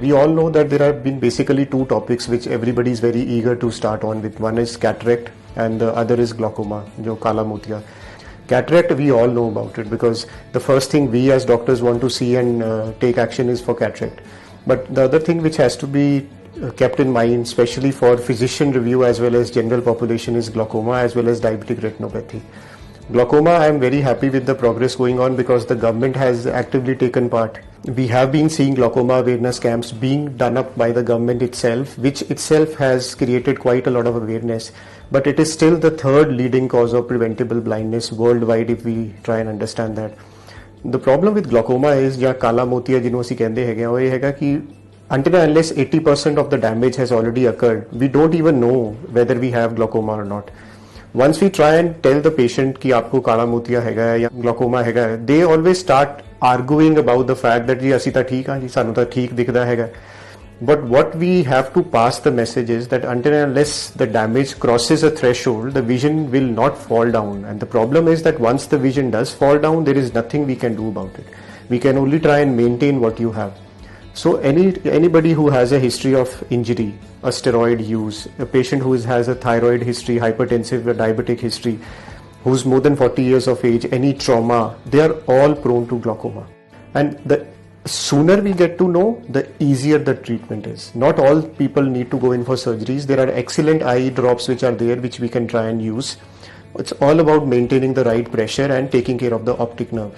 We all know that there have been basically two topics which everybody is very eager to start on with. One is cataract and the other is glaucoma, jo kala motia. Cataract, we all know about it because the first thing we as doctors want to see and take action is for cataract. But the other thing which has to be kept in mind, especially for physician review as well as general population, is glaucoma as well as diabetic retinopathy. Glaucoma, I am very happy with the progress going on because the government has actively taken part. We have been seeing glaucoma awareness camps being done up by the government itself, which itself has created quite a lot of awareness. But it is still the third leading cause of preventable blindness worldwide if we try and understand that. The problem with glaucoma is ਜਾਂ ਕਾਲਾ ਮੋਤੀਆ ਜਿਹਨੂੰ ਅਸੀਂ ਕਹਿੰਦੇ ਹੈਗੇ ਆ ਉਹ ਇਹ ਹੈਗਾ ਕਿ until and unless 80% of the damage has already occurred, we don't even know whether we have glaucoma or not. Once we try and tell the patient कि आपको काला मोतिया हैगा या glaucoma हैगा, they always start arguing about the fact that जी ਅਸੀਂ ਤਾਂ ਠੀਕ ਹਾਂ ਜੀ ਸਾਨੂੰ ਤਾਂ ਠੀਕ ਦਿਖਦਾ ਹੈਗਾ. But what we have to pass the message is that until and unless the damage crosses a threshold, the vision will not fall down. And the problem is that once the vision does fall down, there is nothing we can do about it. We can only try and maintain what you have. So anybody who has a history of injury, a steroid use, a patient who has a thyroid history, hypertensive or diabetic history, who's more than 40 years of age, any trauma, they are all prone to glaucoma. And the sooner we get to know, the easier the treatment is. Not all people need to go in for surgeries. There are excellent eye drops which are there which we can try and use. It's all about maintaining the right pressure and taking care of the optic nerve.